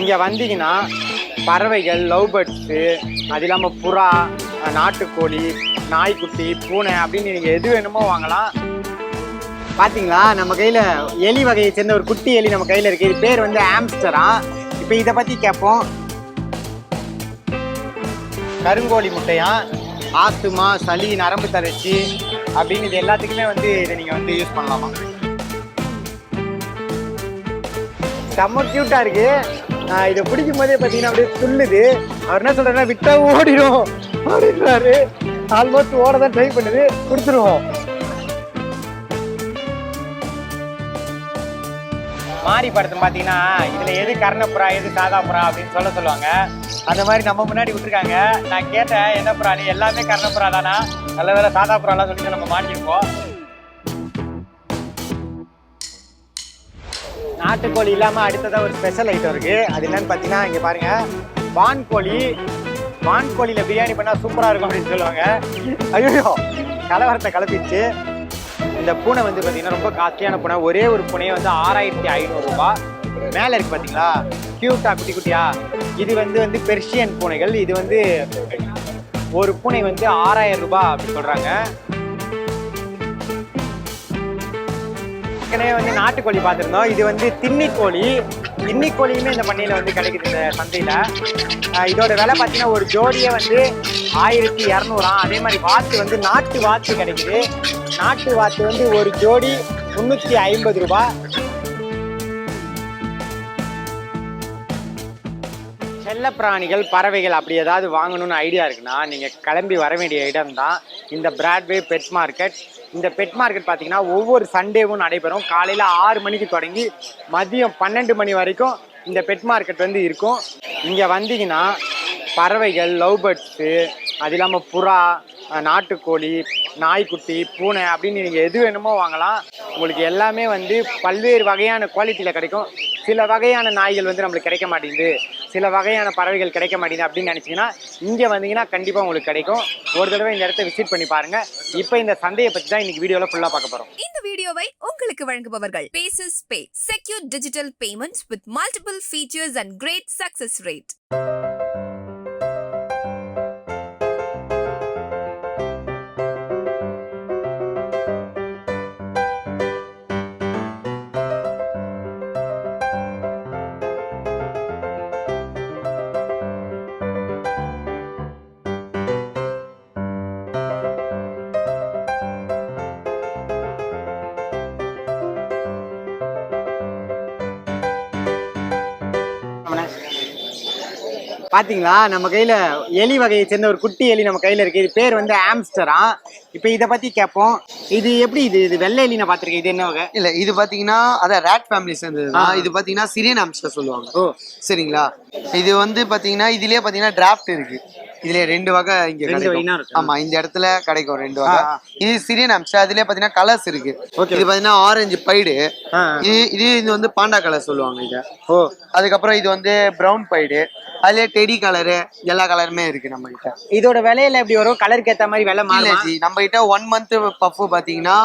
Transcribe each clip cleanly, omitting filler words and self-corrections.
இங்கே வந்தீங்கன்னா பறவைகள், லவ் பேர்ட்ஸு, அது இல்லாமல் புறா, நாட்டுக்கோழி, நாய்க்குட்டி, பூனை அப்படின்னு நீங்கள் எது வேணுமோ வாங்கலாம். பார்த்தீங்களா, நம்ம கையில் எலி வகையை சேர்ந்த ஒரு குட்டி எலி நம்ம கையில் இருக்குது. இது பேர் வந்து ஆம்ஸ்டரா. இப்போ இதை பற்றி கேட்போம். கருங்கோழி முட்டையா, ஆஸ்துமா, சளி, நரம்பு தளர்ச்சி அப்படின்னு இது எல்லாத்துக்குமே வந்து இதை நீங்கள் வந்து யூஸ் பண்ணலாமா. செம்ம க்யூட்டாக இருக்குது. இதை பிடிக்கும் போதே பார்த்தீங்கன்னா அப்படியே துள்ளுது. அவர் என்ன சொல்கிறாருன்னா விட்டா ஓடிடும் அப்படின்றாரு. ஆல்மோஸ்ட் ஓட தான் ட்ரை பண்ணுது. கொடுத்துருவோம். மாறி படத்தை பார்த்தீங்கன்னா இதில் எது கர்ணப்புறா எது சாதா புறா அப்படின்னு சொல்லுவாங்க. அந்த மாதிரி நம்ம முன்னாடி விட்டுருக்காங்க. நான் கேட்டேன் என்ன புறாணி, எல்லாமே கர்ணப்புறா தானா, நல்ல வேலை சாதா புறாலாம் சொல்லிட்டு நம்ம மாட்டிருக்கோம். நாட்டுக்கோழி இல்லாமல் அடுத்ததாக ஒரு ஸ்பெஷல் ஐட்டம் இருக்குது. அது என்னன்னு பார்த்தீங்கன்னா இங்கே பாருங்கள், வான்கோழி. வான்கோழியில் பிரியாணி பண்ணால் சூப்பராக இருக்கும் அப்படின்னு சொல்லுவாங்க. ஐயோ, கலவரத்தை கலப்பிச்சு. இந்த பூனை வந்து பார்த்தீங்கன்னா ரொம்ப காஸ்ட்லியான பூனை. ஒரே ஒரு பூனையை வந்து 6500 ரூபாய். மேலே இருக்குது பார்த்தீங்களா, க்யூட்டா குட்டி குட்டியா. இது வந்து பெர்ஷியன் பூனைகள். இது வந்து ஒரு பூனை வந்து 6000 ரூபாய் அப்படி சொல்கிறாங்க. ஏற்கனவே வந்து நாட்டுக்கோழி பார்த்துருந்தோம். இது வந்து தின்னிக்கோழி. தின்னிக்கோழியுமே இந்த பண்ணையில் வந்து கிடைக்குது இந்த சந்தையில். இதோட விலை பார்த்தீங்கன்னா ஒரு ஜோடியே வந்து 1200. அதே மாதிரி வாத்து வந்து நாட்டு வாத்து கிடைக்குது. நாட்டு வாத்து வந்து ஒரு ஜோடி 350 ரூபாய். செல்ல பிராணிகள், பறவைகள் அப்படி ஏதாவது வாங்கணும்னு ஐடியா இருக்குன்னா நீங்கள் கிளம்பி வர வேண்டிய இடம் தான் இந்த பிராட்வே பெட் மார்க்கெட். இந்த பெட் மார்க்கெட் பார்த்தீங்கன்னா ஒவ்வொரு சண்டேவும் நடைபெறும். காலையில் 6 மணிக்கு தொடங்கி மதியம் 12 மணி வரைக்கும் இந்த பெட் மார்க்கெட் வந்து இருக்கும். இங்கே வந்தீங்கன்னா பறவைகள், லவ் பேர்ட்ஸு, அது இல்லாமல் புறா, நாட்டுக்கோழி, நாய்க்குட்டி, பூனை அப்படின்னு நீங்கள் எது வேணுமோ வாங்கலாம். உங்களுக்கு எல்லாமே வந்து பல்வேறு வகையான குவாலிட்டியில் கிடைக்கும். சில வகையான நாய்கள் வந்து நம்மளுக்கு கிடைக்க மாட்டேங்குது, சில வகையான பறவைகள் கிடைக்க மாட்டேங்குது அப்படின்னு நினச்சிங்கன்னா இங்கே வந்தீங்கன்னா கண்டிப்பாக உங்களுக்கு கிடைக்கும். ஒரு தடவை இந்த இடத்த விசிட் பண்ணி பாருங்கள். இப்போ இந்த சந்தையை பற்றி தான் இன்னைக்கு வீடியோவில் ஃபுல்லாக பார்க்க போகிறோம். இந்த வீடியோவை உங்களுக்கு வழங்குபவர்கள் பேசஸ் pay, secure digital payments with multiple features and great success rate. பார்த்தீங்களா, நம்ம கையில் எலி வகையை சேர்ந்த ஒரு குட்டி எலி நம்ம கையில் இருக்குது. இது பேர் வந்து ஆம்ஸ்டரா. இப்போ இதை பற்றி கேட்போம். இது எப்படி, இது வெள்ளை எலி நான் பார்த்துருக்கேன். இது என்ன வகை? இல்லை, இது பார்த்தீங்கன்னா அதான் ரேட் ஃபேமிலி சேர்ந்ததுதான். இது பார்த்தீங்கன்னா சிரியன் ஆம்ஸ்டர் சொல்லுவாங்க. ஓ சரிங்களா. இது வந்து பார்த்தீங்கன்னா இதுலேயே பார்த்தீங்கன்னா டிராஃப்ட் இருக்குது. இதுல 2 வகை இங்க கிடைக்கும். ஆமா, இந்த இடத்துல கிடைக்கும் 2 வகை. இது சிரியன் ஆம்ஸ்டர். அதுலயே பாத்தீங்கன்னா கலர்ஸ் இருக்கு. இது பாத்தீங்கன்னா ஆரஞ்சு பைடு. இது வந்து பாண்டா கலர் சொல்லுவாங்க இத. அதுக்கப்புறம் இது வந்து பிரவுன் பைடு. அதுலயே டெடி கலரு, எல்லா கலருமே இருக்கு நம்ம கிட்ட. இதோட விலையில எப்படி வரும்? கலருக்கு ஏத்த மாதிரி விலை மாறும். நம்ம கிட்ட 1 மந்த் பஃப் பாத்தீங்கன்னா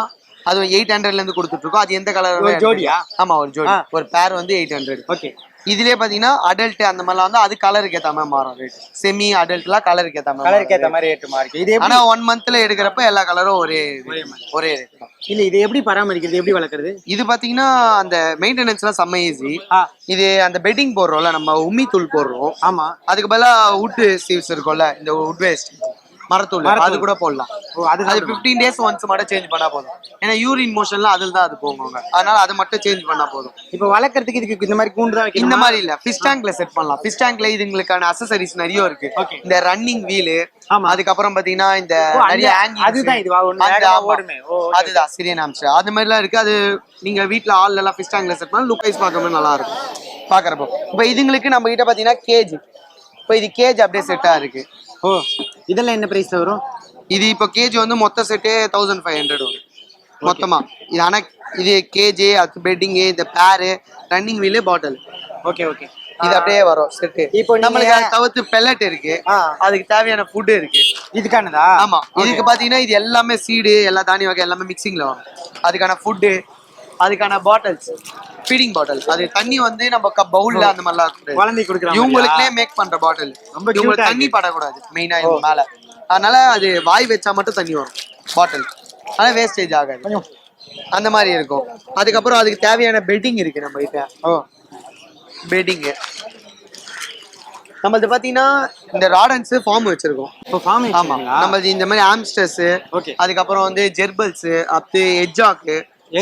அது 800ல இருந்து கொடுத்துட்டு இருக்கோம். அது எந்த கலர் ஜோடியா? ஆமா, ஒரு ஜோடி. ஒரு பேர் வந்து 800. ஓகே. இதுலயே பாத்தீங்கன்னா அடல்ட் அந்த மாதிரிலாம் வந்து அது கலருக்கு ஏத்த மாதிரி மாறும் ரேட். செமி அடல்ட்லாம் கலருக்கு ஏத்த மாதிரி ரேட் மாறும். இது ஆனா 1 மந்த்ல எடுக்கிறப்ப எல்லா கலரும் ஒரே ரேட் தான். இல்ல, இது எப்படி பராமரிக்கிறது, எப்படி வளர்க்கறது? இது பாத்தீங்கன்னா அந்த மெயின்டெனன்ஸ்லாம் செம்ம ஈஸி. இது அந்த பெட்டிங் போடுறோம்ல, நம்ம உம்மி தூள் போடுறோம். ஆமா, அதுக்கு பதிலா வுட் சீவ்ஸ் இருக்கும்ல, இந்த வுட் வேஸ்ட் மரத்தூள், அது கூட போடலாம். அது 15 days ஒன்ஸ் மட்டும் சேஞ்ச் பண்ணா போதும். ஏன்னா யூரின் மோஷன்லாம் அதில் தான் அது போவாங்க. அதனால அதை மட்டும் சேஞ்ச் பண்ணா போதும். இப்போ வளர்க்கறதுக்கு இதுக்கு இந்த மாதிரி கூண்டு தான் இந்த மாதிரி இல்ல, ஃபிஷ் டேங்க்ல செட் பண்ணலாம். ஃபிஷ் டேங்க்ல இதுங்களுக்கான அக்சசரிஸ் நிறைய இருக்கு. இந்த ரன்னிங் வீலு, அதுக்கப்புறம் பாத்தீங்கன்னா இந்த நிறைய ஆங்கிள், அதுதான் இது ஓடுமே, அதுதான் சிரியன் ஆம்ஸ்டர். அது மாதிரிலாம் இருக்கு. அது நீங்க வீட்டுல ஆள் எல்லாம் ஃபிஷ் டேங்க்ல செட் பண்ணா லுக் வைஸ் பார்க்கும்போது நல்லா இருக்கும் பாக்குறப்போ. இப்போ இதுங்களுக்கு நம்ம கிட்ட பாத்தீங்கன்னா கேஜ், இப்போ இது கேஜ் அப்படியே செட்டா இருக்கு. ஓ, இதெல்லாம் என்ன பிரைஸ்ல வரும்? இது இப்போ கேஜ் வந்து மொத்த செட்டே 1500 வரும் மொத்தமா. இது ஆனா இது கேஜி, அது பெட்டிங்கு, இந்த பேரு, ரன்னிங் வீலு, பாட்டில். ஓகே ஓகே, இது அப்படியே வரும் செட்டு. இப்போ நம்மளுக்கு அதை தவிர்த்து பெல்லட் இருக்கு. அதுக்கு தேவையான ஃபுட் இருக்கு. இதுக்கானதா? ஆமா, இதுக்கு பாத்தீங்கன்னா இது எல்லாமே சீடு, எல்லா தானிய வகை எல்லாமே மிக்சிங்ல வரும். அதுக்கான ஃபுட்டு அதுக்கான பாட்டில்ஸ், ஃபீடிங் பாட்டில். அது தண்ணி வந்து நம்ம பவுல்ல அந்த மாதிரிலாம் குழந்தை கொடுக்குறாங்க. இவங்களுக்குனே மேக் பண்ற பாட்டில். ரொம்ப இவங்களுக்கு தண்ணி படக்கூடாது மெயினா இவங்க மேல. அதனால அது வாய் வச்சா மட்டும் தண்ணி வரும் பாட்டில். ஆனா வேஸ்டேஜ் ஆகாது. அந்த மாதிரி இருக்கும். அதுக்கப்புறம் அதுக்கு தேவையான பெட்டிங் இருக்கு நம்ம கிட்ட. பெட்டிங்கு நம்மளது பாத்தீங்கன்னா இந்த ராடன்ஸ் ஃபார்ம் வச்சிருக்கோம். ஆமா, நம்மளது இந்த மாதிரி ஆம்ஸ்டர்ஸ், அதுக்கப்புறம் வந்து ஜெர்பல்ஸ், அப்படி எட்ஜாக்கு,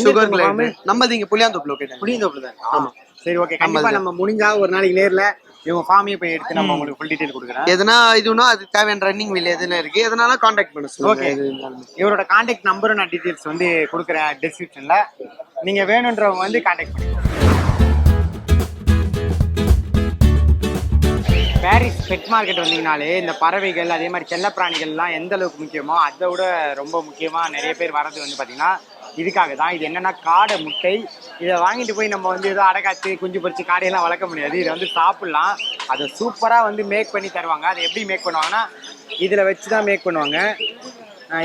சுகர் கிளைண்ட். நம்மளது இங்க புளியாந்தோப்பு லொகேட். புளியாந்தோப்புல தான். ஆமா, சரி, ஓகே. கண்டிப்பா நம்ம முடிஞ்சா ஒரு நாளைக்கு நேர்ல இவங்க ஃபார்மையே போய் எடுத்து நம்ம உங்களுக்கு ஃபுல் டீடைல் கொடுக்குறேன். எதனா இதுனா அது தேவையான ரன்னிங் வீல் எதுனா இருக்கு, எதனால கான்டாக்ட் பண்ண சொல்லுங்க. இவரோட கான்டாக்ட் நம்பரும் நான் டீடைல்ஸ் வந்து கொடுக்குறேன் டிஸ்கிரிப்ஷன்ல. நீங்க வேணுன்றவங்க வந்து கான்டாக்ட் பண்ணிக்கோங்க. பாரிஸ் பெட் மார்க்கெட் வந்தீங்கனாலே இந்த பறவைகள் அதே மாதிரி செல்லப்பிராணிகள்லாம் எந்த அளவுக்கு முக்கியமோ அதை விட ரொம்ப முக்கியமாக நிறைய பேர் வர்றது வந்து பார்த்தீங்கன்னா இதுக்காக தான். இது என்னென்னா காடை முட்டை. இதை வாங்கிட்டு போய் நம்ம வந்து ஏதோ அடைக்காத்து குஞ்சு பொறிச்சு காடையெல்லாம் வளர்க்க முடியாது. இதை வந்து சாப்பிட்லாம். அதை சூப்பராக வந்து மேக் பண்ணி தருவாங்க. அதை எப்படி மேக் பண்ணுவாங்கன்னா இதில் வச்சு தான் மேக் பண்ணுவாங்க.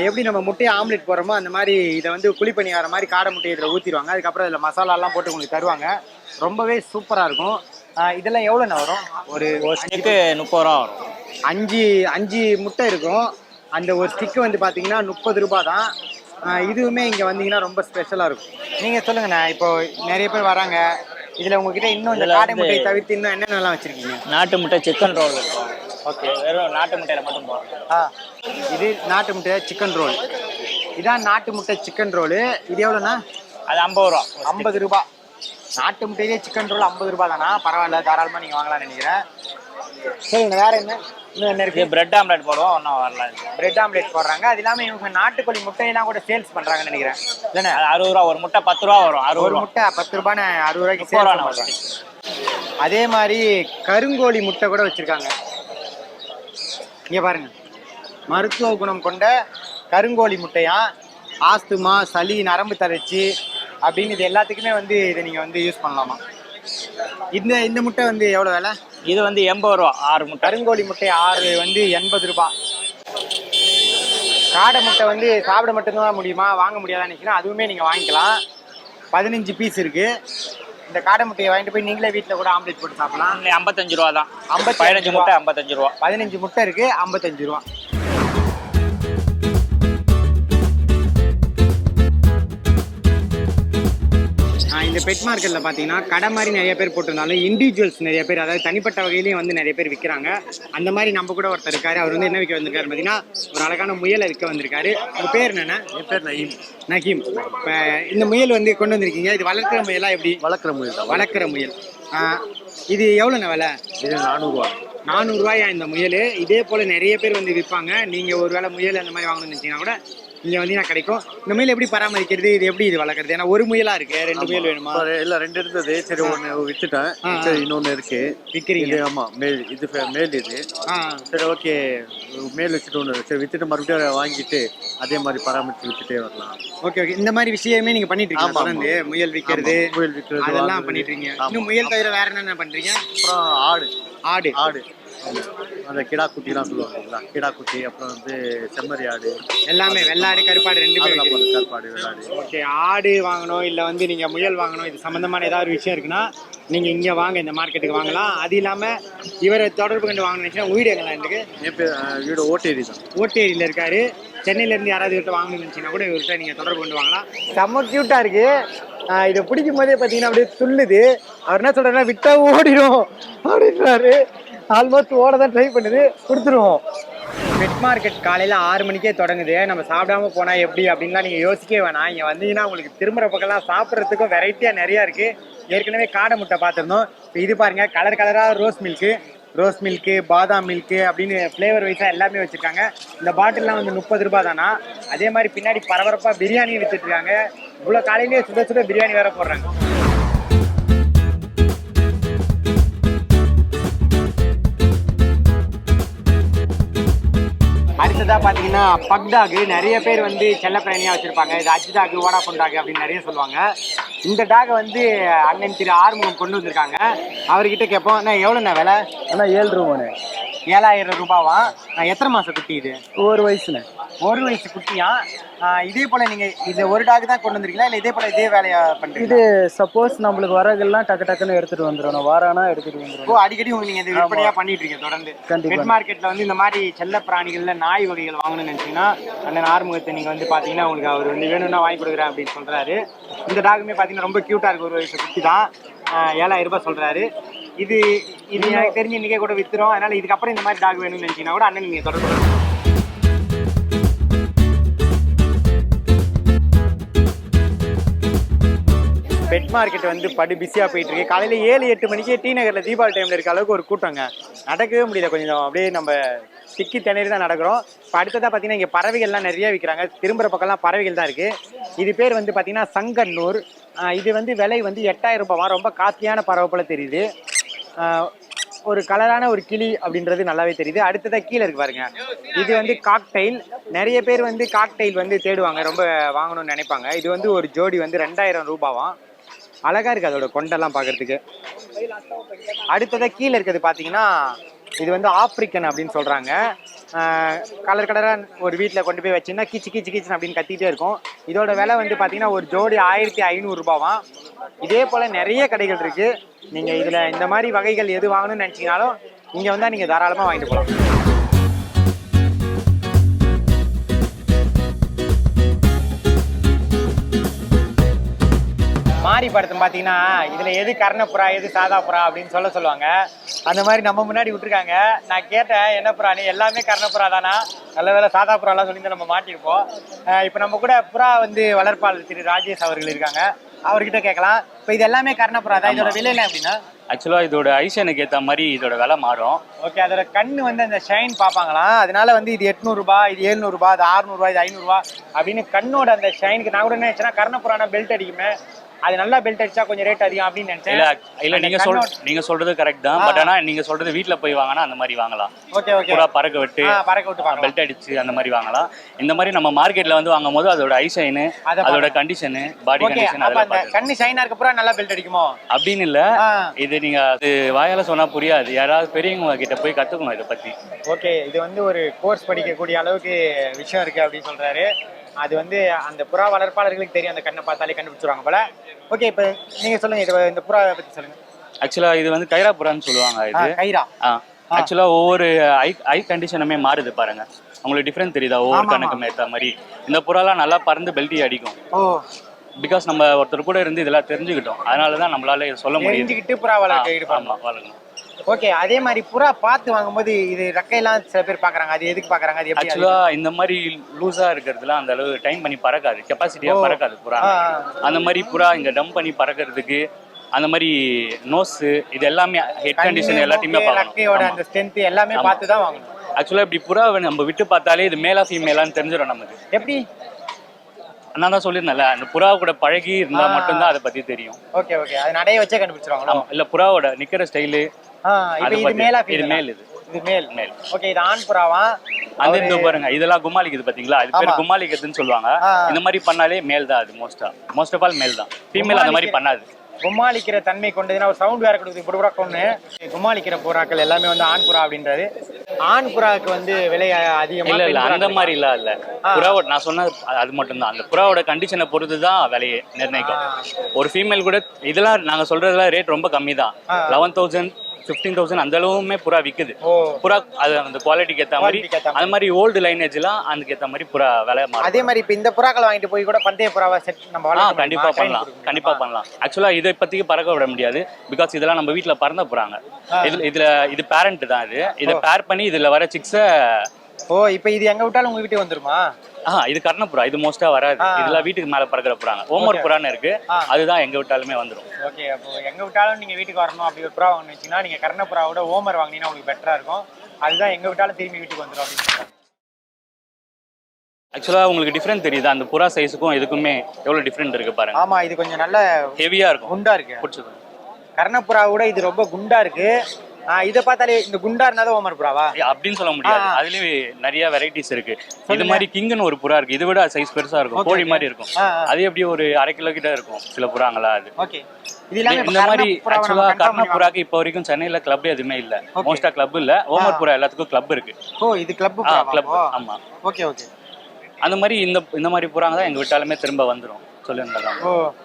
எப்படி நம்ம முட்டையை ஆம்லெட் போடுறோமோ அந்த மாதிரி இதை வந்து குழி பண்ணி வர மாதிரி காடை முட்டையை இதில் ஊற்றிடுவாங்க. அதுக்கப்புறம் இதில் மசாலாலாம் போட்டு உங்களுக்கு தருவாங்க. ரொம்பவே சூப்பராக இருக்கும். இதெல்லாம் எவ்வளோண்ணா வரும்? ஒரு ஸ்டிக்கு 30 ரூபா வரும். அஞ்சு முட்டை இருக்கும். அந்த ஒரு ஸ்டிக்கு வந்து பார்த்தீங்கன்னா 30 ரூபா தான். இதுவுமே இங்கே வந்தீங்கன்னா ரொம்ப ஸ்பெஷலாக இருக்கும். நீங்கள் சொல்லுங்கண்ணா, இப்போ நிறைய பேர் வராங்க. இதில் உங்ககிட்ட இன்னும் இந்த காடை முட்டையை தவிர்த்து இன்னும் என்னென்னலாம் வச்சுருக்கீங்க? நாட்டு முட்டை சிக்கன் ரோல் இருக்கும். ஓகே, வெறும் நாட்டு முட்டையில் மட்டும் போகிறோம். இது நாட்டு முட்டை சிக்கன் ரோல். இதான் நாட்டு முட்டை சிக்கன் ரோலு. இது எவ்வளோண்ணா? அது 50 ரூபா. 50 ரூபா. நாட்டு முட்டையிலே சிக்கன் ரோல் 50 ரூபா தானா? பரவாயில்ல, தாராளமாக நீங்கள் வாங்கலாம்னு நினைக்கிறேன். சரிங்க, வேறு என்ன இன்னும் என்ன இருக்குது? பிரெட் ஆம்லெட் போடுவோம். ஒன்றும் வரல. பிரெட் ஆம்லெட் போடுறாங்க. அது இல்லாமல் இவங்க நாட்டுக்கோழி முட்டையெல்லாம் கூட சேல்ஸ் பண்ணுறாங்கன்னு நினைக்கிறேன். இல்லைண்ணே, 60 ரூபா. ஒரு முட்டை 10 ரூபா வரும். ஒரு முட்டை 10 ரூபான்னு 60 ரூபாய்க்கு சேல்ஸ் பண்ணுறாங்க. அதே மாதிரி கருங்கோழி முட்டை கூட வச்சுருக்காங்க. இங்கே பாருங்கள், மருத்துவ குணம் கொண்ட கருங்கோழி முட்டையா. ஆஸ்துமா, சளி, நரம்பு தளர்ச்சி அப்படின்னு இது எல்லாத்துக்குமே வந்து இதை நீங்கள் வந்து யூஸ் பண்ணலாமா? இந்த முட்டை வந்து எவ்வளோ விலை? இது வந்து 80 ரூபா 6 முட்டை. கருங்கோழி முட்டை 6 வந்து 80 ரூபா. காடை முட்டை வந்து சாப்பிட மட்டும்தான் முடியுமா, வாங்க முடியாதான்னு நினைக்கிறேன். அதுவுமே நீங்கள் வாங்கிக்கலாம். 15 பீஸ் இருக்குது. இந்த காடை முட்டையை வாங்கிட்டு போய் நீங்களே வீட்டில் கூட ஆம்லெட் போட்டு சாப்பிடலாம். 55 ரூபா தான். 15 முட்டை 55 ரூபா. 15 முட்டை இருக்குது, 55 ரூபா. இந்த பெட் மார்க்கெட்டில் பார்த்தீங்கன்னா கடை மாதிரி நிறைய பேர் போட்டிருந்தாலும் இண்டிவிஜுவல்ஸ் நிறைய பேர், அதாவது தனிப்பட்ட வகையிலையும் வந்து நிறைய பேர் விற்கிறாங்க. அந்த மாதிரி நம்ம கூட ஒருத்தர் இருக்காரு. அவர் வந்து என்ன விற்க வந்திருக்காரு பார்த்தீங்கன்னா ஒரு அழகான முயலை விற்க வந்திருக்காரு. உங்கள் பேர் என்னென்ன? என் பேர் நகீம். இப்போ இந்த முயல் வந்து கொண்டு வந்திருக்கீங்க. இது வளர்க்குற முயலா எப்படி? வளர்க்குற முயல் தான். வளர்க்குற முயல். இது எவ்வளோண்ணா விலை? இது 400 ரூபா. 400 ரூபாயா இந்த முயல்? இதே போல் நிறைய பேர் வந்து விற்பாங்க. நீங்கள் ஒரு வேளை முயல் அந்த மாதிரி வாங்கணும்னு நினச்சிங்கன்னா கூட இங்கே வந்தீங்கன்னா கிடைக்கும். இந்த முயல் எப்படி பராமரிக்கிறது, இது எப்படி இது வளர்க்குறது? ஏன்னா ஒரு முயலா இருக்கு, 2 முயல் வேணுமா? இல்லை, 2 இருந்தது. சரி, ஒன்று வித்துட்டேன். சரி, இன்னொன்று இருக்கு. விற்கிறீங்க? ஆமாம், மேல். இது மேல். இது சரி, ஓகே. மேல் வச்சுட்டு ஒன்று சரி வித்துட்டு மறுபடியும் வாங்கிட்டு அதே மாதிரி பராமரித்து வித்துட்டே வரலாம். ஓகே. இந்த மாதிரி விஷயமே நீங்கள் பண்ணிட்டு இருக்கீங்க தொடர்ந்து? முயல் விற்கிறது, முயல் விற்கிறது அதெல்லாம் பண்ணிட்டு இருக்கீங்க. இன்னும் முயல் தவிர வேற என்னென்ன பண்ணுறீங்க? அப்புறம் ஆடு. ஆடு அந்த கிடா குட்டிலாம் சொல்லுவாங்க. கிடா குட்டி, அப்புறம் வந்து செம்மறி ஆடு, எல்லாமே. வெள்ளாடு, கருப்பாடு 2 பேர். கருப்பாடு, வெள்ளாடு. ஓகே. ஆடு வாங்கணும், இல்லை வந்து நீங்கள் முயல் வாங்கணும், இது சம்மந்தமான ஏதாவது ஒரு விஷயம் இருக்குன்னா நீங்கள் இங்கே வாங்க, இந்த மார்க்கெட்டுக்கு வாங்கலாம். அது இல்லாமல் இவரை தொடர்பு கொண்டு வாங்கணும்னு நினச்சிங்கன்னா வீடு எங்கெல்லாம் இருக்குது? என் பேர் வீடு ஓட்டேரி தான். ஓட்டேரியில் இருக்காரு. சென்னையிலேருந்து யாராவது இவர்கிட்ட வாங்கணும்னு நினச்சிங்கன்னா கூட இவர்கிட்ட நீங்கள் தொடர்பு கொண்டு வாங்கலாம். செம்ம க்யூட்டாக இருக்குது. இதை பிடிக்கும் போதே பார்த்தீங்கன்னா அப்படியே துள்ளுது. அவர் என்ன சொல்கிறாருன்னா விட்டா ஓடிடும் அப்படின்றாரு. ஆல்மோஸ்ட் ஓட தான் ட்ரை பண்ணுது. கொடுத்துருவோம். பெட் மார்க்கெட் காலையில் 6 மணிக்கே தொடங்குது. நம்ம சாப்பிடாம போனால் எப்படி அப்படின்லாம் நீங்கள் யோசிக்கவே வேணாம். இங்கே வந்தீங்கன்னா உங்களுக்கு திரும்புகிற பக்கம்லாம் சாப்பிட்றதுக்கும் வெரைட்டியாக நிறையா இருக்குது. ஏற்கனவே காடை முட்டை பார்த்துருந்தோம். இப்போ இது பாருங்கள், கலர் கலராக ரோஸ் மில்க்கு, பாதாம் மில்க்கு அப்படின்னு ஃப்ளேவர் வைஸாக எல்லாமே வச்சுருக்காங்க. இந்த பாட்டில்லாம் வந்து 30 ரூபா தானா. அதே மாதிரி பின்னாடி பரபரப்பாக பிரியாணியும் விற்றுட்ருக்காங்க. இவ்வளோ காலையிலேயே சுட சுட பிரியாணி வேறு போடுறாங்க. அடுத்ததாக பார்த்தீங்கன்னா பக் டாக். நிறைய பேர் வந்து செல்லப்பிராணியாக வச்சுருப்பாங்க. இது அஜ் டாக், வோடாஃபோன் டாக் அப்படின்னு நிறைய சொல்லுவாங்க. இந்த டாகை வந்து அண்ணன் திரு ஆறுமுகம் கொண்டு வந்திருக்காங்க. அவர்கிட்ட கேட்போம், அண்ணா எவ்வளோண்ணா விலை? ஆனால் 7 ரூபாண்ணே. 7,000 ரூபாவா? எத்தனை மாசம் குட்டி இது? ஒரு வயசுண்ணே. ஒரு வயசு குட்டியா? இதே போல நீங்க இது ஒரு டாக் தான் கொண்டு வந்திருக்கீங்களா இல்ல இதே போல இதே வேலையா பண்றீங்க? இது சப்போஸ் நம்மளுக்கு வரகெல்லாம் டக்குன்னு எடுத்துட்டு வந்துடணும், வாரானா எடுத்துட்டு வந்துடணும். அடிக்கடி நீங்க இது விற்பனையா பண்ணிட்டு இருக்கீங்க தொடர்ந்து? கண்டிப்பா. பெட் மார்க்கெட்ல வந்து இந்த மாதிரி செல்ல பிராணிகள்ல நாய் வகைகள் வாங்கணும்னு நினைச்சீங்கன்னா அந்த ஆறுமுகத்தை நீங்க வந்து பாத்தீங்கன்னா உங்களுக்கு அவர் வந்து வேணும்னா வாங்கி கொடுக்குறேன் அப்படின்னு சொல்றாரு. இந்த டாகுமே பாத்தீங்கன்னா ரொம்ப கியூட்டா இருக்கு, ஒரு வயசு குட்டி தான். 7,000 ரூபாய் சொல்றாரு. இது எனக்கு தெரிஞ்சு இன்னைக்கே கூட வித்துரும். அதனால இதுக்கப்புறம் இந்த மாதிரி டாக் வேணும்னு நினைச்சீங்கன்னா கூட அண்ணன் நீங்க தொடர்பு கொள்ளுங்க. பெட் மார்க்கெட் வந்து படு பிஸியாக போயிட்டு இருக்கு. காலையில் 7-8 மணிக்கே டி நகரில் தீபாவளி டைமில் இருக்க அளவுக்கு ஒரு கூட்டங்க. நடக்கவே முடியல, கொஞ்சம் அப்படியே நம்ம திக்கி திணறி தான் நடக்கிறோம். இப்போ அடுத்ததாக பார்த்தீங்கன்னா இங்கே பறவைகள்லாம் நிறைய விற்கிறாங்க. திரும்புகிற பக்கம்லாம் பறவைகள் தான் இருக்குது. இது பேர் வந்து பார்த்தீங்கன்னா சங்கன்னூர். இது வந்து விலை வந்து 8,000 ரூபாவா. ரொம்ப காஸ்ட்லியான பறவை போல தெரியுது. ஒரு கலரான ஒரு கிளி அப்படின்றது நல்லாவே தெரியுது. அடுத்ததாக கீழே இருக்கு பாருங்க, இது வந்து காக்டெயில். நிறைய பேர் வந்து காக்டெயில் வந்து தேடுவாங்க, ரொம்ப வாங்கணும்னு நினைப்பாங்க. இது வந்து ஒரு ஜோடி வந்து 2,000 ரூபாவாம். அழகா இருக்கு அதோட கொண்டெல்லாம் பார்க்கறதுக்கு. அடுத்ததாக கீழே இருக்கிறது பார்த்தீங்கன்னா இது வந்து ஆப்பிரிக்கன் அப்படின்னு சொல்றாங்க. கலர் கலராக ஒரு வீட்டில் கொண்டு போய் வச்சுன்னா கிச்சு கிச்சு கிச்சன் அப்படின்னு கத்திக்கிட்டே இருக்கும். இதோட விலை வந்து பார்த்தீங்கன்னா ஒரு ஜோடி 1,500 ரூபாவாம். இதே போல் நிறைய கடைகள் இருக்கு. நீங்கள் இதில் இந்த மாதிரி வகைகள் எது வாங்கணும்னு நினச்சிங்கனாலும் இங்கே வந்தால் நீங்கள் தாராளமாக வாங்கிட்டு போகலாம். மாறி படத்தை பார்த்தீங்கன்னா இதில் எது கர்ணப்புறா எது சாதா புறா அப்படின்னு சொல்லுவாங்க. அந்த மாதிரி நம்ம முன்னாடி விட்டுருக்காங்க. நான் கேட்டேன் என்ன புறானு, எல்லாமே கர்ணப்புறா தானா, நல்ல வேலை சாதா புறாலாம் சொல்லி நம்ம மாட்டிருப்போம். இப்போ நம்ம கூட புறா வந்து வளர்ப்பாளர் திரு ராஜேஷ் அவர்கள் இருக்காங்க, அவர்கிட்ட கேட்கலாம். இப்போ இது எல்லாமே கர்ணப்புறா தான், இதோட விலையில அப்படின்னா? ஆக்சுவலாக இதோட ஐசனுக்கு ஏற்ற மாதிரி இதோட விலை மாறும். ஓகே, அதோட கண்ணு வந்து அந்த ஷைன் பார்ப்பாங்களாம். அதனால வந்து இது 800 ரூபாய், இது 700 ரூபாய், இது 600 ரூபாய், இது 500 ரூபாய் அப்படின்னு கண்ணோட அந்த ஷைனுக்கு. நான் கூட என்ன நினைச்சேன்னா கர்ணப்புறானா பெல்ட் அடிக்குமே, அது நல்லா பெல்ட் அடிச்சா கொஞ்சம் ரேட் அதிகம் அப்படின்னு நினைச்சேன். இல்ல நீங்க சொல்றது கரெக்ட் தான். பட் ஆனா நீங்க சொல்றது வீட்ல போய் வாங்கினா அந்த மாதிரி வாங்கலாம். ஓகே ஓகே, பூரா பறக்க விட்டு பெல்ட் அடிச்சு அந்த மாதிரி வாங்கலாம். இந்த மாதிரி நம்ம மார்க்கெட்ல வந்து வாங்கும் போது அதோட ஐ ஷைன், அதோட கண்டிஷன், பாடி கண்டிஷன் அதெல்லாம் பாருங்க. கண்ணு ஷைனா இருக்க பூரா நல்லா பெல்ட் அடிக்குமோ அப்படின்னு இல்ல. இது நீங்க அது வாயால சொன்னா புரியாது, யாராவது பெரியவங்க கிட்ட போய் கத்துக்கணும் இதை பத்தி. ஓகே, இது வந்து ஒரு கோர்ஸ் படிக்கக்கூடிய அளவுக்கு விஷயம் இருக்கு அப்படின்னு சொல்றாரு. அது வந்து அந்த புறா வளர்ப்பாளர்களுக்கு தெரியும், அந்த கண்ணை பார்த்தாலே கண்டுபிடிச்சிருவாங்க போல. ஓகே, இப்போ நீங்க சொல்லுங்க, இந்த புறா பத்தி சொல்லுங்க. ஆக்சுவலா இது வந்து கைரா புறான்னு சொல்லுவாங்க. இது கைரா. ஆக்சுவலா ஒவ்வொரு ஐ கண்டிஷனுமே மாறுது பாருங்க, உங்களுக்கு டிஃபரெண்ட் தெரியுதா? ஒவ்வொரு கண்ணுக்கும் ஏற்ற மாதிரி இந்த புறாலாம் நல்லா பறந்து பெல்ட்டி அடிக்கும். பிகாஸ் நம்ம ஒருத்தர் கூட இருந்து இதெல்லாம் தெரிஞ்சுக்கிட்டோம், அதனாலதான் நம்மளால சொல்ல முடியும். புறா வளர்க்கணும். ஓகே, அதே மாதிரி புறா பார்த்து வாங்கும்போது இது ரெக்கையெல்லாம் சில பேர் பாக்குறாங்க, அது எதுக்கு பாக்குறாங்க? அது ஆக்சுவலா இந்த மாதிரி லூஸா இருக்கிறதுலாம் அந்த அளவு டைம் பண்ணி பறக்காது, கெப்பாசிட்டியா பறக்காது புறா. அந்த மாதிரி புறா இங்க டம்ப் பண்ணி பறக்கிறதுக்கு அந்த மாதிரி நோஸ் இது எல்லாமே ஹெட் கண்டிஷன் எல்லாத்தையுமே ரெக்கையோட அந்த ஸ்ட்ரென்த் எல்லாமே பார்த்து தான் வாங்கணும். ஆக்சுவலா இப்படி புறாவை நம்ம விட்டு பார்த்தாலே இது மேலா ஃபீமேலான்னு தெரிஞ்சிடும் நமக்கு. எப்படி? நான் தான் சொல்லியிருந்தேன்ல, அந்த புறாவை கூட பழகி இருந்தா மட்டும்தான் அதை பத்தி தெரியும். ஓகே ஓகே, அது நடைய வச்சே கண்டுபிடிச்சிருவாங்களா? இல்ல புறாவோட நிக்கிற ஸ்டைலு. இது மேலா இது மேல், இது மேல். ஓகே, இது ஆண் புறாவா? அந்த இந்த பாருங்க, இதெல்லாம் குமாலிக்குது பாத்தீங்களா, இது பேர் குமாலிக்குதுன்னு சொல்லுவாங்க. இந்த மாதிரி பண்ணாலே மேல் தான், அது மோஸ்ட் ஆஃப் ஆல் மேல் தான். ஃபீமேல் அந்த மாதிரி பண்ணாது. குமாலிக்கிற தன்மை கொண்டதுன்னா ஒரு சவுண்ட் வேற கொடுக்குது, இப்படி கூட கொண்டு குமாலிக்கிற புறாக்கள் எல்லாமே வந்து ஆண் புறா அப்படின்றது. ஆண் புறாவுக்கு வந்து விலை அதிகமா? இல்ல அந்த மாதிரி இல்ல. புறாவோட நான் சொன்னது அது மட்டும் தான். அந்த புறாவோட கண்டிஷனை பொறுத்து தான் விலையை நிர்ணயிக்கும். ஒரு ஃபீமேல் கூட இதெல்லாம் நாங்க சொல்றதுல ரேட் ரொம்ப கம்மி தான். 11,000 15,000 அந்த அளவுமே புறா விக்குது. புறா அது அந்த குவாலிட்டிக்கு ஏற்ற மாதிரி, அந்த மாதிரி ஓல்டு லைனேஜ் எல்லாம் அதுக்கு ஏற்ற மாதிரி புறா விலை மாறும். அதே மாதிரி இப்ப இந்த புறாக்கள் வாங்கிட்டு போய் கூட பந்தய புறாவை செட் நம்ம கண்டிப்பா பண்ணலாம். ஆக்சுவலா இதை பத்தி பறக்க விட முடியாது, பிகாஸ் இதெல்லாம் நம்ம வீட்டுல பறந்த புறாங்க. இது பேரண்ட் தான். இதை பேர் பண்ணி இதுல வர சிக்ஸ. இப்ப இது எங்க விட்டாலும் உங்க வீட்டுக்கு வந்துருமா? இது கர்ணப்புறா, இது மோஸ்டா வராது. இதெல்லாம் வீட்டுக்கு மேல பறக்கிற புறாங்க. ஓமர் புறான்னு இருக்கு, அதுதான் எங்க விட்டாலுமே வந்துடும். ஓகே, அப்போ எங்க விட்டாலும் நீங்க வீட்டுக்கு வரணும் அப்படி ஒரு புறா வாங்கினீங்கன்னா நீங்க கர்ணப்புறாவோட ஓமர் வாங்கினீங்கன்னா உங்களுக்கு பெட்டரா இருக்கும். அதுதான் எங்க விட்டாலும் திரும்பி வீட்டுக்கு வந்துடும் அப்படின்னு சொல்றாங்க. ஆக்சுவலா உங்களுக்கு டிஃபரெண்ட் தெரியுதா? அந்த புறா சைஸுக்கும் இதுக்குமே எவ்வளவு டிஃபரெண்ட் இருக்கு பாருங்க. ஆமா, இது கொஞ்சம் நல்ல ஹெவியா இருக்கும், குண்டா இருக்கு. பிடிச்சது. கர்ணப்புறாவோட இது ரொம்ப குண்டா இருக்கு. இதை பார்த்தாலே இந்த குண்டா இருந்தாலும் ஓமர் புறாவா அப்படின்னு சொல்ல முடியாது. அதுலயும் நிறைய வெரைட்டிஸ் இருக்கு. இது மாதிரி கிங்னு ஒரு புறா இருக்கு. இதை விட சைஸ் பெருசா இருக்கும், கோழி மாதிரி இருக்கும். அது எப்படி ஒரு 1/2 கிலோ கிட்ட இருக்கும் சில புறாங்களா. அது ஓகே. இந்த மாதிரி ஆக்சுவலா கர்ண புறாக்கு இப்போ வரைக்கும் சென்னையில கிளப் எதுவுமே இல்ல. மோஸ்டா கிளப் இல்ல. ஓமர் புறா எல்லாத்துக்கும் கிளப் இருக்கு. இது கிளப் கிளப். ஆமா. Okay okay. அந்த மாதிரி இந்த மாதிரி புறாங்க தான் எங்க விட்டாலுமே திரும்ப வந்துரும். சொல்லுங்க.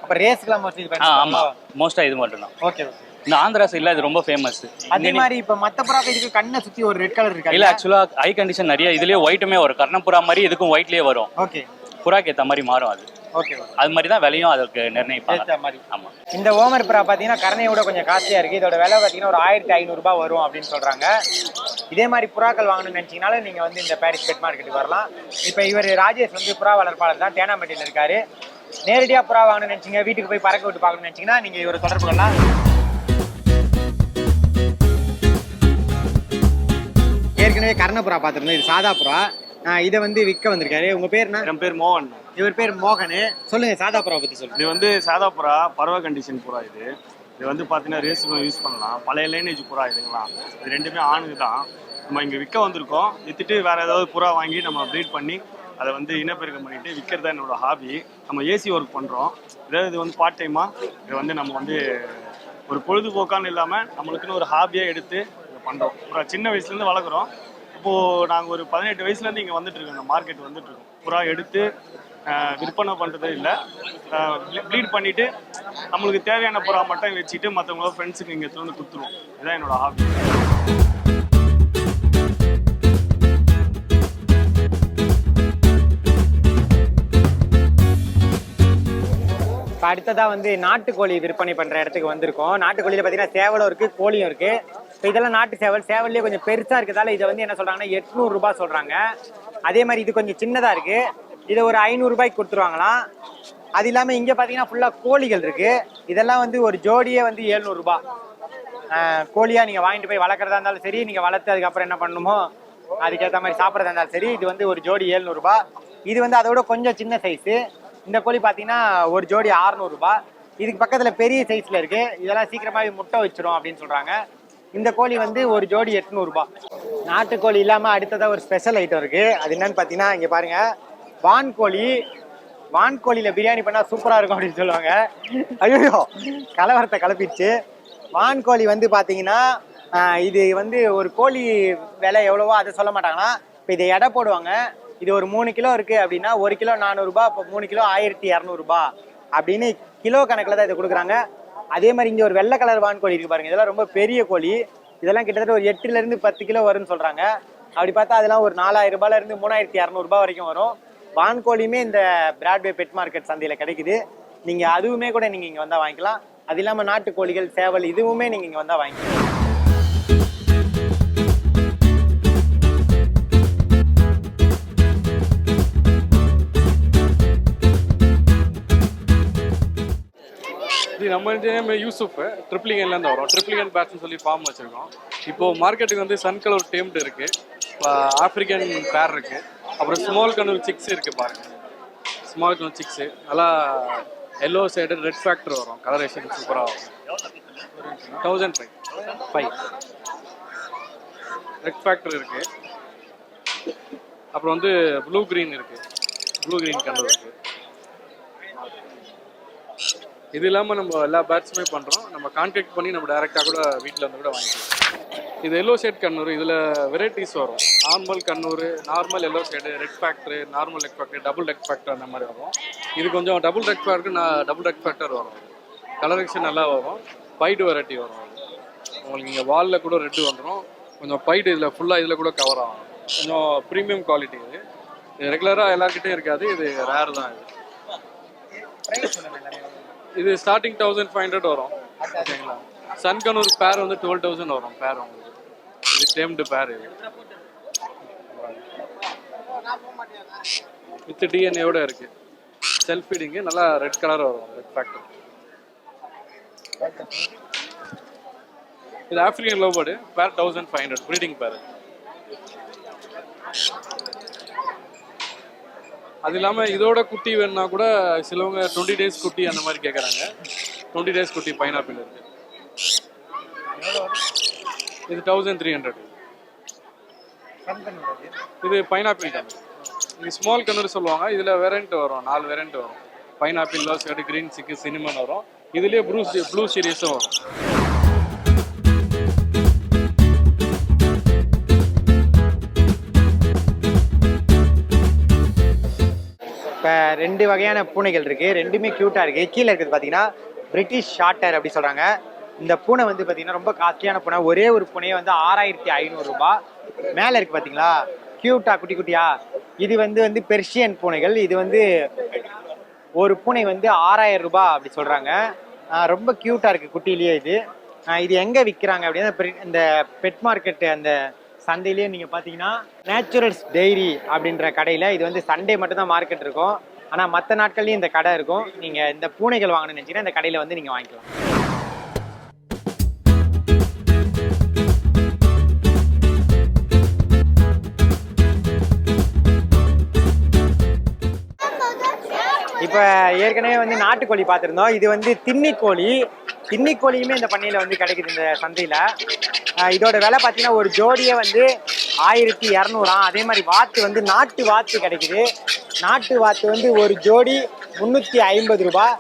அப்ப ரேஸ்க்குலாம் மோஸ்ட்லி ஆமா, மோஸ்டா இது மட்டும் தான். Okay okay. இந்த ஆந்திரா சைடுல இது ரொம்ப ஃபேமஸ். அதே மாதிரி இப்ப மத்த புறாக்கு இதுக்கு கண்ணை சுத்தி ஒரு ரெட் கலர் இருக்கா? இல்ல, ஆக்சுவலா ஐ கண்டிஷன் நிறைய இதுலயே ஒயிட்டுமே வரும். கர்ணப்புறா மாதிரி இதுக்கும் ஒயிட்லயே வரும். ஓகே. புறாக்கு ஏத்த மாதிரி மாறும் அது. ஓகே. அது மாதிரி தான் விலையும் அதுக்கு நிர்ணயிப்பாங்க. ஆமா. இந்த ஓமர் புறா பாத்தீங்கன்னா கரணையோட கொஞ்சம் காஸ்ட்லியா இருக்கு. இதோட விலை பாத்தீங்கன்னா ஒரு 1500 ரூபாய் வரும் அப்படின்னு சொல்றாங்க. இதே மாதிரி புறாக்கள் வாங்கணும்னு நினைச்சீங்கனாலும் நீங்க வந்து இந்த பாரிஸ் பெட் மார்க்கெட்டுக்கு வரலாம். இப்ப இவர் ராஜேஷ் வந்து புறா வளர்ப்பாளர் தான், தேனாம்பேட்டையில இருக்காரு. நேரடியா புறா வாங்கணும்னு நினைச்சீங்க, வீட்டுக்கு போய் பறக்க விட்டு பார்க்கணும்னு நினைச்சீங்கன்னா நீங்க இவரை தொடர்பு கொள்ளலாம். ஏற்கனவே கர்ணப்புறா பார்த்துருந்தோம். இது சாதா புறா. இதை வந்து விற்க வந்திருக்காரு. உங்க பேர் என்ன? என் பேர் மோகன். இவர் பேர் மோகன். சொல்லுங்க, சாதா புறா பத்தி சொல்லுங்க. இது வந்து சாதா புறா, பறவை கண்டிஷன் புறா. இது வந்து பார்த்தீங்கன்னா ரேஸுக்கும் யூஸ் பண்ணலாம். பழைய லைனேஜ் புறா இதுங்களா. இது ரெண்டுமே ஆணுக்கு தான். நம்ம இங்கே விற்க வந்திருக்கோம். விற்றுட்டு வேற ஏதாவது புறா வாங்கி நம்ம ப்ரீட் பண்ணி அதை வந்து இனப்பெருக்கம் பண்ணிட்டு விற்கிறது தான் என்னோட ஹாபி. நம்ம ஏசி ஒர்க் பண்ணுறோம். இதாவது இது வந்து பார்ட் டைமாக இது வந்து நம்ம வந்து ஒரு பொழுதுபோக்கான்னு இல்லாமல் நம்மளுக்குன்னு ஒரு ஹாபியாக எடுத்து இதை பண்ணுறோம். ஒரு சின்ன வயசுலேருந்து வளர்க்குறோம். இப்போது நாங்கள் ஒரு 18 வயசுலேருந்து இங்கே வந்துட்டுருக்கோம். இந்த மார்க்கெட் வந்துட்டுருக்கோம். புறா எடுத்து விற்பனை பண்ணுறதே இல்லை, ப்ளீட் பண்ணிவிட்டு நம்மளுக்கு தேவையான புறா மட்டும் வச்சுட்டு மற்றவங்களோட ஃப்ரெண்ட்ஸுக்கு இங்கே வந்து கொடுத்துருவோம். இதுதான் என்னோட ஹாபி. அடுத்ததா வந்து நாட்டுக்கோழி விற்பனை பண்ற இடத்துக்கு வந்திருக்கோம். நாட்டுக்கோழியில பாத்தீங்கன்னா சேவலும் இருக்கு, கோழியும் இருக்கு. இதெல்லாம் நாட்டு சேவல். சேவல்லே கொஞ்சம் பெருசா இருக்கிறதால இதை வந்து என்ன சொல்றாங்கன்னா 800 ரூபாய் சொல்றாங்க. அதே மாதிரி இது கொஞ்சம் சின்னதா இருக்கு. இதை ஒரு 500 ரூபாய்க்கு கொடுத்துருவாங்களாம். அது இல்லாம இங்க பாத்தீங்கன்னா ஃபுல்லா கோழிகள் இருக்கு. இதெல்லாம் வந்து ஒரு ஜோடியே வந்து 700 ரூபாய். கோழியா நீங்க வாங்கிட்டு போய் வளர்க்குறதா இருந்தாலும் சரி, நீங்க வளர்த்து அதுக்கப்புறம் என்ன பண்ணணுமோ அதுக்கேற்ற மாதிரி சாப்பிட்றதா இருந்தாலும் சரி, இது வந்து ஒரு ஜோடி 700 ரூபாய். இது வந்து அதோட கொஞ்சம் சின்ன சைஸு. இந்த கோழி பார்த்தீங்கன்னா ஒரு ஜோடி 600 ரூபாய். இதுக்கு பக்கத்தில் பெரிய சைஸில் இருக்கு. இதெல்லாம் சீக்கிரமாக முட்டை வச்சிரும் அப்படின்னு சொல்றாங்க. இந்த கோழி வந்து ஒரு ஜோடி 800 ரூபாய். நாட்டுக்கோழி இல்லாமல் அடுத்ததாக ஒரு ஸ்பெஷல் ஐட்டம் இருக்கு. அது என்னன்னு பார்த்தீங்கன்னா இங்கே பாருங்க, வான்கோழி. வான்கோழியில் பிரியாணி பண்ணால் சூப்பராக இருக்கும் அப்படின்னு சொல்லுவாங்க. ஐயோ, கலவரத்தை கலப்பிடுச்சு. வான்கோழி வந்து பார்த்தீங்கன்னா இது வந்து ஒரு கோழி விலை எவ்வளவோ அதை சொல்ல மாட்டாங்கன்னா, இப்போ இதை எடை போடுவாங்க. இது ஒரு 3 கிலோ இருக்கு அப்படின்னா 1 கிலோ 400 ரூபாய், இப்போ 3 கிலோ 1200 ரூபாய் அப்படின்னு கிலோ கணக்கில் தான் இதை கொடுக்குறாங்க. அதே மாதிரி இங்கே ஒரு வெள்ளை கலர் வான்கோழி இருக்கு பாருங்க. இதெல்லாம் ரொம்ப பெரிய கோழி. இதெல்லாம் கிட்டத்தட்ட ஒரு 8 to 10 கிலோ வரும்னு சொல்றாங்க. அப்படி பார்த்தா அதெல்லாம் ஒரு 4000 ரூபாயில இருந்து 3200 ரூபாய் வரைக்கும் வரும். வான்கோழியுமே இந்த பிராட்வே பெட் மார்க்கெட் சந்தையில கிடைக்குது. நீங்க அதுவுமே கூட நீங்க இங்க வந்தா வாங்கிக்கலாம். அது இல்லாம நாட்டுக்கோழிகள், சேவல் இதுவுமே நீங்க இங்க வந்தா வாங்கிக்கலாம். நம்ம நேம் யூசுஃப், ட்ரிப்ளிகன்லேருந்து வரோம். ட்ரிப்ளிகன் பேட்ச்னு சொல்லி ஃபார்ம் வச்சுருக்கோம். இப்போது மார்க்கெட்டுக்கு வந்து சன் கலர் டேம்டு இருக்குது, ஆஃப்ரிக்கன் பேர் இருக்குது, அப்புறம் ஸ்மால் கனூர் சிக்ஸ் இருக்குது பாருங்கள். ஸ்மால் கனூர் சிக்ஸு நல்லா எல்லோ சைடு ரெட் ஃபேக்டர் வரும். கலரேஷன் சூப்பராக வரும். 1005 ரெட் ஃபேக்டர் இருக்குது. அப்புறம் வந்து ப்ளூ க்ரீன் இருக்குது, ப்ளூ க்ரீன் கலர் இருக்குது. இது இல்லாமல் நம்ம எல்லா பேட்ஸுமே பண்ணுறோம். நம்ம கான்டாக்ட் பண்ணி நம்ம டேரெக்டாக கூட வீட்டில் வந்து கூட வாங்கிக்கலாம். இது எல்லோ ஷேட் கண்ணூர். இதில் வெரைட்டிஸ் வரும். Normal Kannur, normal yellow shade, red factor, normal red factor, double red factor அந்த மாதிரி வரும். இது கொஞ்சம் double red factor, double red factor வரும். கலரேஷன் நல்லா வரும். பைடு வெரைட்டி வரும். உங்களுக்கு இங்கே வாலில் கூட ரெட்டு வந்துடும். கொஞ்சம் பைடு இதில் ஃபுல்லாக இதில் கூட கவர் ஆகும். கொஞ்சம் ப்ரீமியம் குவாலிட்டி. இது ரெகுலராக எல்லாருக்கிட்டையும் இருக்காது. இது ரேர் தான். இது ஸ்டார்டிங் 1500 வரும். ஓகேங்களா. சன்கனூர் பேர் வந்து 12,000 வரும் பேர் உங்களுக்கு. இது டேம்டு பேர். இது வித் டிஎன்ஏவோட இருக்கு. செல்ஃப் ஃபீடிங்கு நல்லா ரெட் கலர் வரும். Red factor. இது ஆஃப்ரிக்கன் லோபர்டு பேர் 1500 ப்ரீடிங் பேர். அது இல்லாமல் இதோட குட்டி வேணுன்னா கூட சிலவங்க 20 days குட்டி அந்த மாதிரி கேட்குறாங்க. 20 days குட்டி பைனாப்பிள் இருக்கு. இது 1300. இது பைனாப்பிள் கண்ணூர். இது ஸ்மால் கண்ணூர் சொல்லுவாங்க. இதில் வேரியண்ட் வரும், 4 வேரியண்ட் வரும். பைனாப்பிள், லோ ஷேடு, கிரீன் சிக்கு, சினிமன் வரும். இதுலேயே ப்ளூ சீரியஸும் வரும். இப்போ 2 வகையான பூனைகள் இருக்குது, ரெண்டுமே க்யூட்டாக இருக்குது. கீழே இருக்கிறது பார்த்தீங்கன்னா பிரிட்டிஷ் ஷார்ட்டர் அப்படி சொல்கிறாங்க. இந்த பூனை வந்து பார்த்தீங்கன்னா ரொம்ப காஸ்ட்லியான பூனை. ஒரே ஒரு பூனையை வந்து 6500 ரூபாய். மேலே இருக்குது பார்த்தீங்களா க்யூட்டாக குட்டி குட்டியா, இது வந்து பெர்ஷியன் பூனைகள். இது வந்து ஒரு பூனை வந்து 6000 ரூபாய் அப்படி சொல்கிறாங்க. ரொம்ப க்யூட்டாக இருக்குது குட்டிலேயே. இது எங்கே விற்கிறாங்க அப்படின்னா இந்த பெட் மார்க்கெட்டு அந்த சந்தையிலேயே நீங்கள் பார்த்தீங்கன்னா நேச்சுரல்ஸ் டெய்ரி அப்படின்ற கடையில் இது வந்து சண்டே மட்டும்தான் மார்க்கெட் இருக்கும். ஆனால் மற்ற நாட்கள்லேயும் இந்த கடை இருக்கும். நீங்கள் இந்த பூனைகள் வாங்கணும்னு நினச்சிங்கன்னா இந்த கடையில் வந்து நீங்கள் வாங்கிக்கலாம். இப்போ ஏற்கனவே வந்து நாட்டுக்கோழி பார்த்துருந்தோம். இது வந்து தின்னிக்கோழி. தின்னிக்கோழியுமே இந்த பண்ணையில் வந்து கிடைக்குது இந்த சந்தையில். இதோட விலை பார்த்தீங்கன்னா ஒரு ஜோடியே வந்து 1200. அதே மாதிரி வாத்து வந்து நாட்டு வாத்து கிடைக்குது. நாட்டு வாத்து வந்து ஒரு ஜோடி 350 ரூபாய்.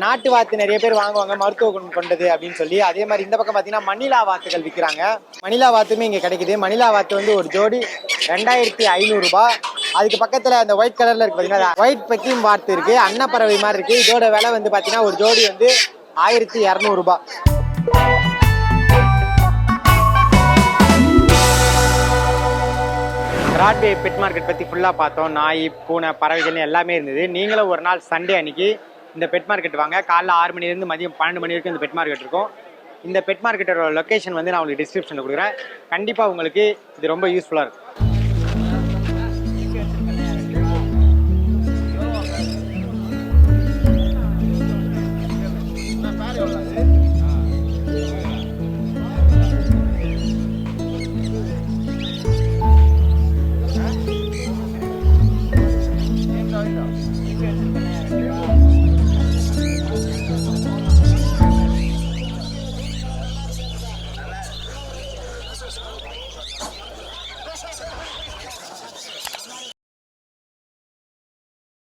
நாட்டு வாத்து நிறைய பேர் வாங்குவாங்க, மருத்துவ குணம் கொண்டது அப்படின்னு சொல்லி. அதே மாதிரி இந்த பக்கம் பார்த்தீங்கன்னா மணிலா வாத்துகள் விற்கிறாங்க. மணிலா வாத்துமே இங்கே கிடைக்குது. மணிலா வாத்து வந்து ஒரு ஜோடி 2500 ரூபாய். அதுக்கு பக்கத்தில் அந்த ஒயிட் கலரில் இருக்குது பார்த்தீங்கன்னா ஒயிட் பெக்கிங் வாத்து இருக்குது, அன்னப்பறவை மாதிரி இருக்குது. இதோட விலை வந்து பார்த்தீங்கன்னா ஒரு ஜோடி வந்து 1200 ரூபாய். பிராட்வே பெட் மார்க்கெட் பற்றி ஃபுல்லாக பார்த்தோம். நாய், பூனை, பறவைகள்னு எல்லாமே இருந்தது. நீங்களும் ஒரு நாள் சண்டே அன்னைக்கு இந்த பெட் மார்க்கெட் வாங்க. காலைல 6 மணிலேருந்து மதியம் 12 மணி வரைக்கும் இந்த பெட் மார்க்கெட் இருக்கும். இந்த பெட் மார்க்கெட்டோட லொக்கேஷன் வந்து நான் உங்களுக்கு டிஸ்கிரிப்ஷனில் கொடுக்குறேன். கண்டிப்பாக உங்களுக்கு இது ரொம்ப யூஸ்ஃபுல்லாக இருக்கும்.